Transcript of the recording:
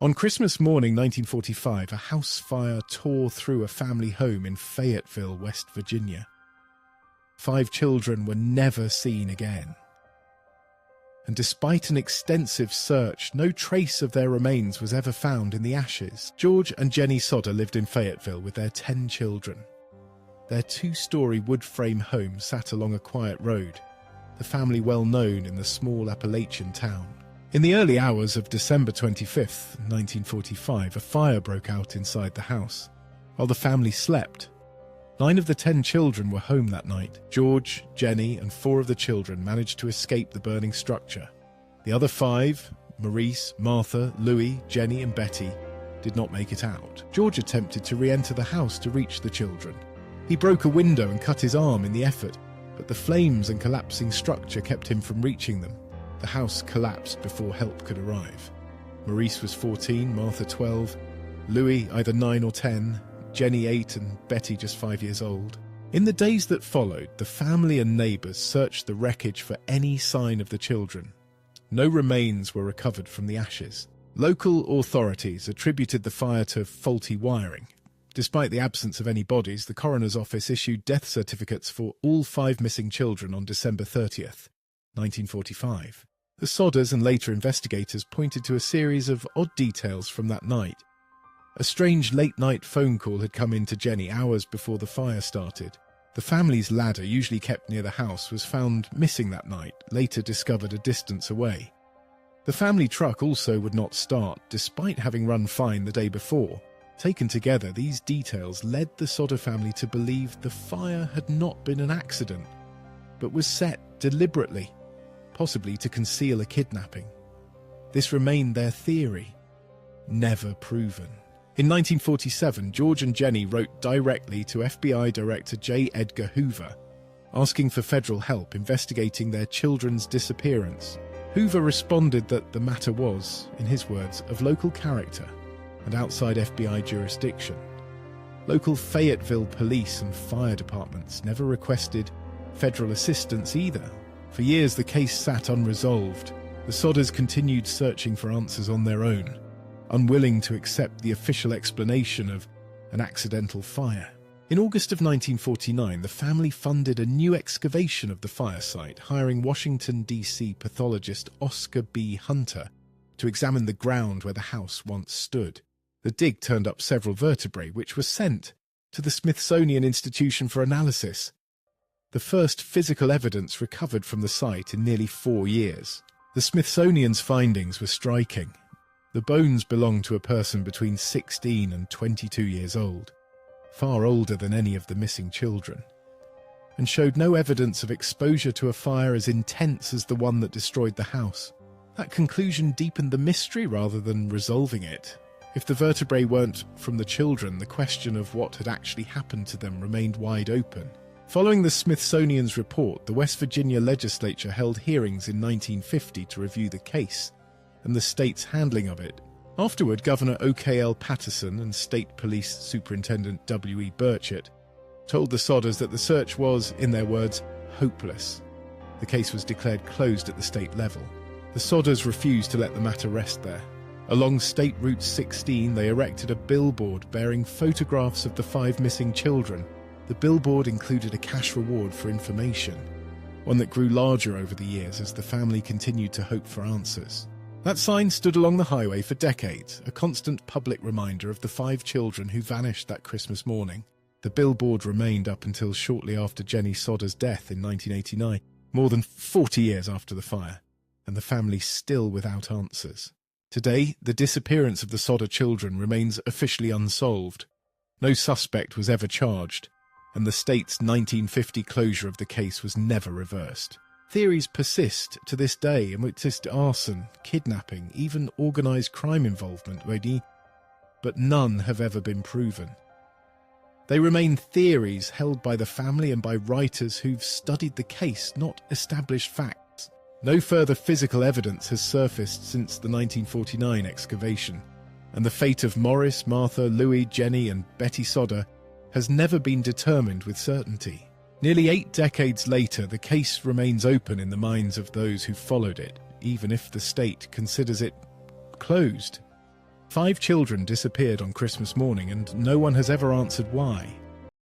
On Christmas morning 1945, a house fire tore through a family home in Fayetteville, West Virginia. 5 children were never seen again. And despite an extensive search, no trace of their remains was ever found in the ashes. George and Jenny Sodder lived in Fayetteville with their 10 children. Their 2-story wood frame home sat along a quiet road, the family well known in the small Appalachian town. In the early hours of December 25th, 1945, a fire broke out inside the house. While the family slept, 9 of the 10 children were home that night. George, Jenny, and 4 of the children managed to escape the burning structure. The other 5, Maurice, Martha, Louis, Jenny, and Betty, did not make it out. George attempted to re-enter the house to reach the children. He broke a window and cut his arm in the effort, but the flames and collapsing structure kept him from reaching them. The house collapsed before help could arrive. Maurice was 14, Martha 12, Louis either 9 or 10, Jenny 8 and Betty just 5 years old. In the days that followed, the family and neighbours searched the wreckage for any sign of the children. No remains were recovered from the ashes. Local authorities attributed the fire to faulty wiring. Despite the absence of any bodies, the coroner's office issued death certificates for all 5 missing children on December 30th, 1945. The Sodders and later investigators pointed to a series of odd details from that night. A strange late-night phone call had come in to Jenny hours before the fire started. The family's ladder, usually kept near the house, was found missing that night, later discovered a distance away. The family truck also would not start, despite having run fine the day before. Taken together, these details led the Sodder family to believe the fire had not been an accident, but was set deliberately, possibly to conceal a kidnapping. This remained their theory, never proven. In 1947, George and Jenny wrote directly to FBI Director J. Edgar Hoover, asking for federal help investigating their children's disappearance. Hoover responded that the matter was, in his words, of local character and outside FBI jurisdiction. Local Fayetteville police and fire departments never requested federal assistance either. For years, the case sat unresolved. The Sodders continued searching for answers on their own, unwilling to accept the official explanation of an accidental fire. In August of 1949, the family funded a new excavation of the fire site, hiring Washington, D.C. pathologist Oscar B. Hunter to examine the ground where the house once stood. The dig turned up several vertebrae, which were sent to the Smithsonian Institution for analysis, the first physical evidence recovered from the site in nearly 4 years. The Smithsonian's findings were striking. The bones belonged to a person between 16 and 22 years old, far older than any of the missing children, and showed no evidence of exposure to a fire as intense as the one that destroyed the house. That conclusion deepened the mystery rather than resolving it. If the vertebrae weren't from the children, the question of what had actually happened to them remained wide open. Following the Smithsonian's report, the West Virginia legislature held hearings in 1950 to review the case and the state's handling of it. Afterward, Governor O.K.L. Patterson and State Police Superintendent W.E. Burchett told the Sodders that the search was, in their words, hopeless. The case was declared closed at the state level. The Sodders refused to let the matter rest there. Along State Route 16, they erected a billboard bearing photographs of the 5 missing children. The billboard included a cash reward for information, one that grew larger over the years as the family continued to hope for answers. That sign stood along the highway for decades, a constant public reminder of the 5 children who vanished that Christmas morning. The billboard remained up until shortly after Jenny Sodder's death in 1989, more than 40 years after the fire, and the family still without answers. Today, the disappearance of the Sodder children remains officially unsolved. No suspect was ever charged, and the state's 1950 closure of the case was never reversed. Theories persist to this day, and with arson, kidnapping, even organised crime involvement, but none have ever been proven. They remain theories held by the family and by writers who've studied the case, not established facts. No further physical evidence has surfaced since the 1949 excavation, and the fate of Maurice, Martha, Louis, Jenny and Betty Sodder has never been determined with certainty. Nearly 8 decades later, the case remains open in the minds of those who followed it, even if the state considers it closed. 5 children disappeared on Christmas morning and no one has ever answered why.